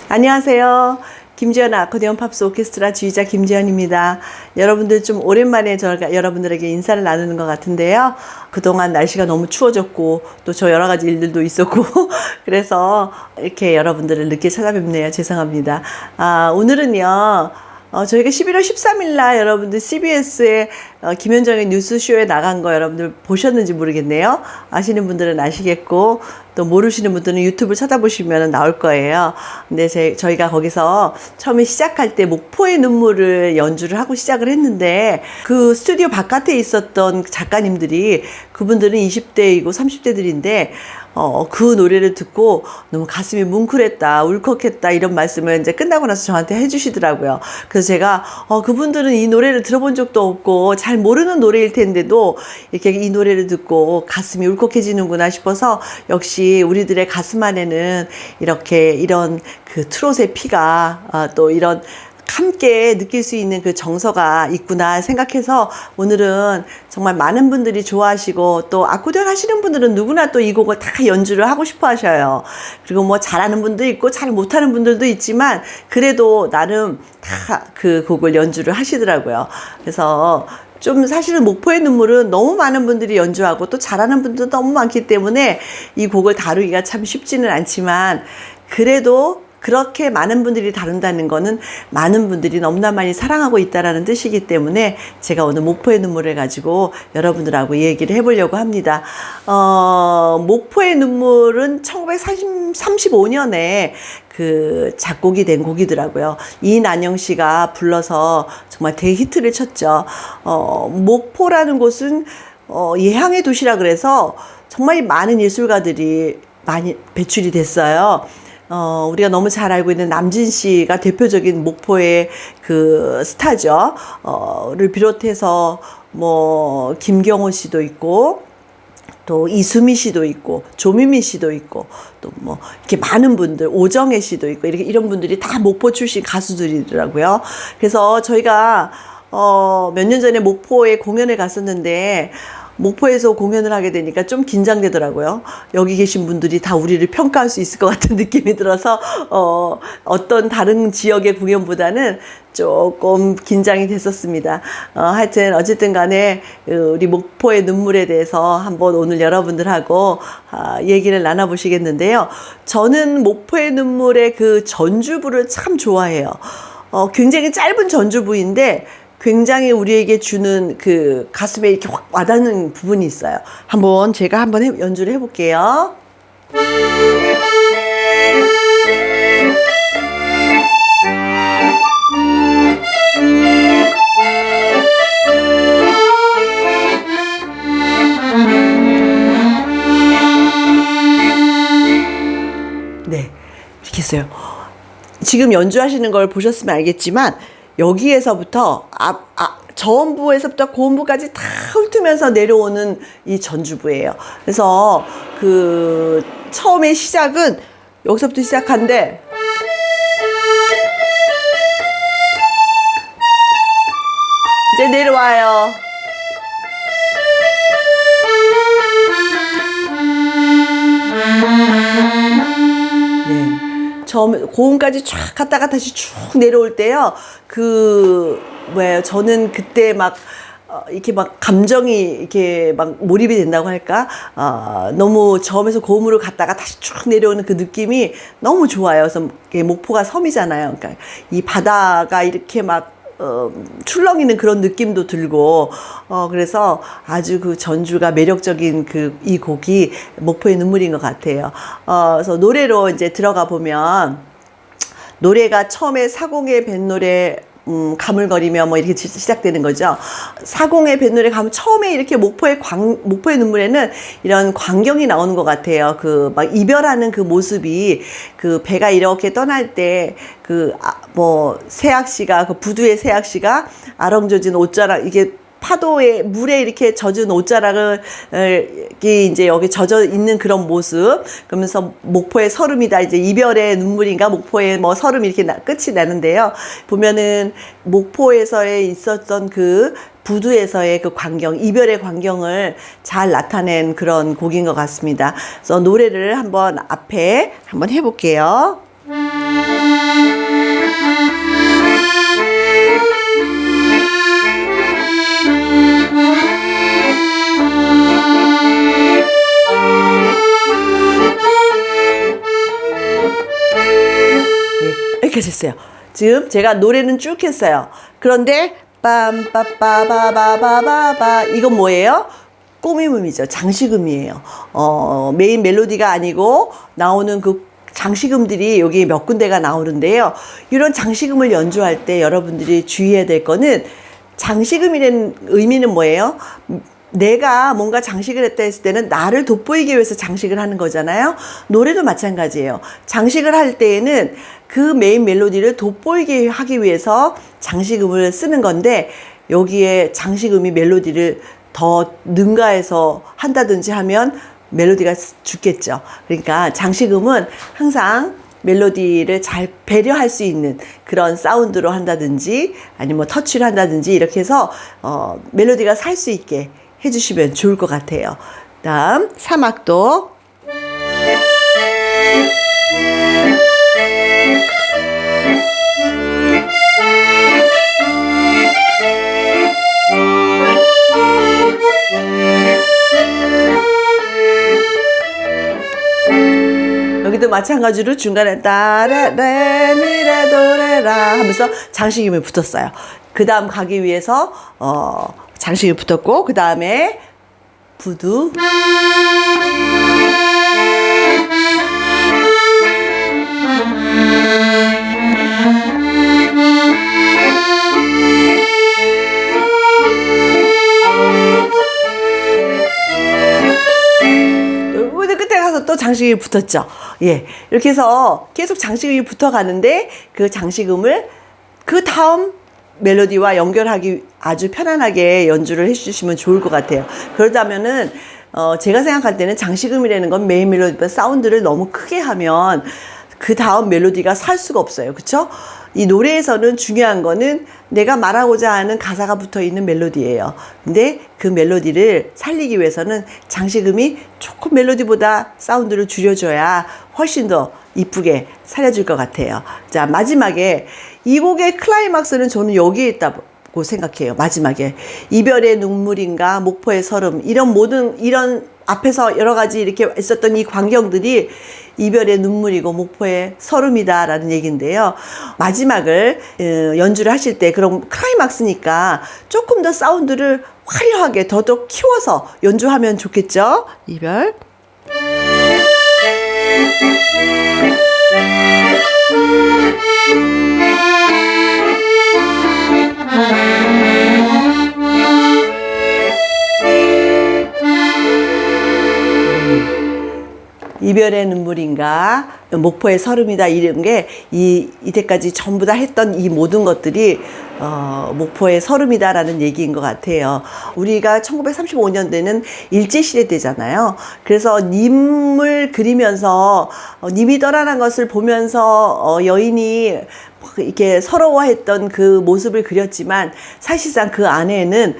안녕하세요. 김지연 아코디언 팝스 오케스트라 지휘자 김지연입니다. 여러분들 좀 오랜만에 저가 여러분들에게 인사를 나누는 것 같은데요. 그동안 날씨가 너무 추워졌고 또 저 여러 가지 일들도 있었고 그래서 이렇게 여러분들을 늦게 찾아뵙네요. 죄송합니다. 오늘은요. 저희가 11월 13일 날 여러분들 CBS의 김현정의 뉴스쇼에 나간 거 여러분들 보셨는지 모르겠네요. 아시는 분들은 아시겠고 또 모르시는 분들은 유튜브 찾아보시면 나올 거예요. 근데 저희가 거기서 처음에 시작할 때 목포의 눈물을 연주를 하고 시작을 했는데 그 스튜디오 바깥에 있었던 작가님들이 그분들은 20대이고 30대들인데 그 노래를 듣고 너무 가슴이 뭉클했다, 울컥했다 이런 말씀을 이제 끝나고 나서 저한테 해주시더라고요. 그래서 제가 그분들은 이 노래를 들어본 적도 없고 잘 모르는 노래일 텐데도 이렇게 이 노래를 듣고 가슴이 울컥해지는구나 싶어서 역시 우리들의 가슴 안에는 이렇게 이런 그 트롯의 피가 또 이런 함께 느낄 수 있는 그 정서가 있구나 생각해서 오늘은 정말 많은 분들이 좋아하시고 또 아코디언 하시는 분들은 누구나 또 이 곡을 다 연주를 하고 싶어 하셔요. 그리고 뭐 잘하는 분도 있고 잘 못하는 분들도 있지만 그래도 나름 다 그 곡을 연주를 하시더라고요. 그래서 좀 사실은 목포의 눈물은 너무 많은 분들이 연주하고 또 잘하는 분들도 너무 많기 때문에 이 곡을 다루기가 참 쉽지는 않지만 그래도 그렇게 많은 분들이 다룬다는 거는 많은 분들이 너무나 많이 사랑하고 있다라는 뜻이기 때문에 제가 오늘 목포의 눈물을 가지고 여러분들하고 얘기를 해보려고 합니다. 목포의 눈물은 1935년에 그 작곡이 된 곡이더라고요. 이난영 씨가 불러서 정말 대히트를 쳤죠. 목포라는 곳은 예향의 도시라 그래서 정말 많은 예술가들이 많이 배출이 됐어요. 우리가 너무 잘 알고 있는 남진 씨가 대표적인 목포의 그 스타죠. 를 비롯해서 뭐 김경호 씨도 있고 또 이수미 씨도 있고 조미미 씨도 있고 또 뭐 이렇게 많은 분들 오정혜 씨도 있고 이렇게 이런 분들이 다 목포 출신 가수들이더라고요. 그래서 저희가 몇 년 전에 목포에 공연을 갔었는데 목포에서 공연을 하게 되니까 좀 긴장되더라고요. 여기 계신 분들이 다 우리를 평가할 수 있을 것 같은 느낌이 들어서 어떤 다른 지역의 공연보다는 조금 긴장이 됐었습니다. 하여튼 어쨌든 간에 우리 목포의 눈물에 대해서 한번 오늘 여러분들하고 얘기를 나눠보시겠는데요. 저는 목포의 눈물의 그 전주부를 참 좋아해요. 굉장히 짧은 전주부인데 굉장히 우리에게 주는 그 가슴에 이렇게 확 와닿는 부분이 있어요. 제가 한번 연주를 해볼게요. 네, 이렇게 했어요. 지금 연주하시는 걸 보셨으면 알겠지만 여기에서부터 저음부에서부터 고음부까지 다 훑으면서 내려오는 이 전주부예요. 그래서 그 처음에 시작은 여기서부터 시작한데 이제 내려와요. 고음까지 쫙 갔다가 다시 쭉 내려올 때요. 저는 그때 막 이렇게 막 감정이 이렇게 막 몰입이 된다고 할까? 너무 저음에서 고음으로 갔다가 다시 쭉 내려오는 그 느낌이 너무 좋아요. 그래서 목포가 섬이잖아요. 그러니까 이 바다가 이렇게 막 출렁이는 그런 느낌도 들고 그래서 아주 그 전주가 매력적인 이 곡이 목포의 눈물인 것 같아요. 그래서 노래로 이제 들어가 보면 노래가 처음에 사공의 뱃노래 가물거리며 뭐 이렇게 시작되는 거죠. 사공의 뱃노래 가면 처음에 이렇게 목포의 눈물에는 이런 광경이 나오는 것 같아요. 막 이별하는 그 모습이 그 배가 이렇게 떠날 때 새악 씨가 그 부두의 새악 씨가 아렁져진 옷자락 이게 파도에 물에 이렇게 젖은 옷자락을 이제 여기 젖어 있는 그런 모습. 그러면서 목포의 서름이다. 이제 이별의 눈물인가 목포의 뭐 서름이 이렇게 끝이 나는데요. 보면은 목포에서의 있었던 그 부두에서의 그 광경, 이별의 광경을 잘 나타낸 그런 곡인 것 같습니다. 그래서 노래를 앞에 한번 해볼게요. 이렇게 했어요. 지금 제가 노래는 쭉 했어요. 그런데 빰빠빠바바바바바 이건 뭐예요? 꼬미음이죠. 장식음이에요. 메인 멜로디가 아니고 나오는 그 장식음들이 여기 몇 군데가 나오는데요. 이런 장식음을 연주할 때 여러분들이 주의해야 될 거는 장식음이라는 의미는 뭐예요? 내가 뭔가 장식을 했다 했을 때는 나를 돋보이기 위해서 장식을 하는 거잖아요. 노래도 마찬가지예요. 장식을 할 때에는 그 메인 멜로디를 돋보이게 하기 위해서 장식음을 쓰는 건데 여기에 장식음이 멜로디를 더 능가해서 한다든지 하면 멜로디가 죽겠죠. 그러니까 장식음은 항상 멜로디를 잘 배려할 수 있는 그런 사운드로 한다든지 아니면 뭐 터치를 한다든지 이렇게 해서 멜로디가 살 수 있게 해주시면 좋을 것 같아요. 다음 3악도 여기도 마찬가지로 중간에 따레레미레도레라 하면서 장식음이 붙었어요. 그 다음 가기 위해서 장식이 붙었고 그 다음에 부두 끝에 가서 또 장식이 붙었죠. 예, 이렇게 해서 계속 장식음이 붙어가는데 그 장식음을 그 다음 멜로디와 연결하기 아주 편안하게 연주를 해주시면 좋을 것 같아요. 그러다면은 제가 생각할 때는 장식음이라는 건 메인 멜로디보다 사운드를 너무 크게 하면 그 다음 멜로디가 살 수가 없어요. 그쵸? 이 노래에서는 중요한 거는 내가 말하고자 하는 가사가 붙어 있는 멜로디예요. 근데 그 멜로디를 살리기 위해서는 장식음이 조금 멜로디보다 사운드를 줄여줘야 훨씬 더 이쁘게 살려줄 것 같아요. 자, 마지막에 이 곡의 클라이막스는 저는 여기에 있다고 생각해요. 마지막에 이별의 눈물인가 목포의 서름 이런 앞에서 여러 가지 이렇게 있었던 이 광경들이 이별의 눈물이고 목포의 서름이다라는 얘기인데요. 마지막을 연주를 하실 때 그럼 클라이막스니까 조금 더 사운드를 화려하게 더더 키워서 연주하면 좋겠죠. 이별 이별의 눈물인가 목포의 서름이다 이런 게 이때까지 전부 다 했던 이 모든 것들이 목포의 서름이다라는 얘기인 것 같아요. 우리가 1935년대는 일제시대 때잖아요. 그래서 님을 그리면서 님이 떠나는 것을 보면서 여인이 이렇게 서러워했던 그 모습을 그렸지만 사실상 그 안에는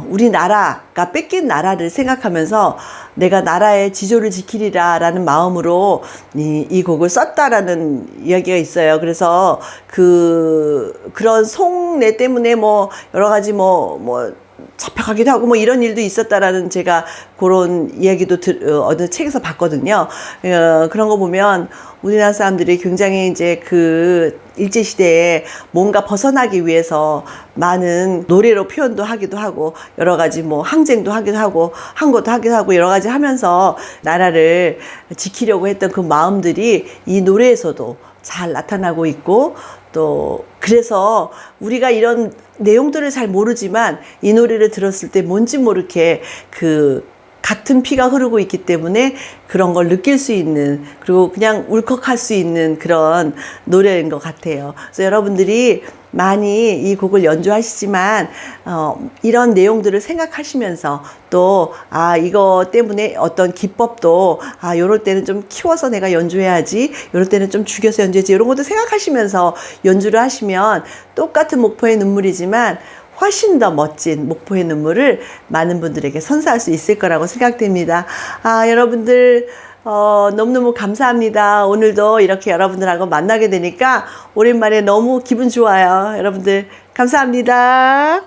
우리나라가 뺏긴 나라를 생각하면서 내가 나라의 지조를 지키리라 라는 마음으로 이 곡을 썼다라는 이야기가 있어요. 그래서 그런 속내 때문에 뭐 여러 가지 뭐 잡혀가기도 하고 뭐 이런 일도 있었다라는 제가 그런 이야기도 어느 책에서 봤거든요. 그런 거 보면 우리나라 사람들이 굉장히 이제 그 일제시대에 뭔가 벗어나기 위해서 많은 노래로 표현도 하기도 하고 여러 가지 뭐 항쟁도 하기도 하고 한 것도 하기도 하고 여러 가지 하면서 나라를 지키려고 했던 그 마음들이 이 노래에서도 잘 나타나고 있고 또 그래서 우리가 이런 내용들을 잘 모르지만 이 노래를 들었을 때 뭔지 모르게 같은 피가 흐르고 있기 때문에 그런 걸 느낄 수 있는 그리고 그냥 울컥할 수 있는 그런 노래인 것 같아요. 그래서 여러분들이 많이 이 곡을 연주하시지만 이런 내용들을 생각하시면서 또 이거 때문에 어떤 기법도 요럴 때는 좀 키워서 내가 연주해야지 요럴 때는 좀 죽여서 연주해야지 이런 것도 생각하시면서 연주를 하시면 똑같은 목포의 눈물이지만 훨씬 더 멋진 목포의 눈물을 많은 분들에게 선사할 수 있을 거라고 생각됩니다. 여러분들 너무너무 감사합니다. 오늘도 이렇게 여러분들하고 만나게 되니까 오랜만에 너무 기분 좋아요. 여러분들 감사합니다.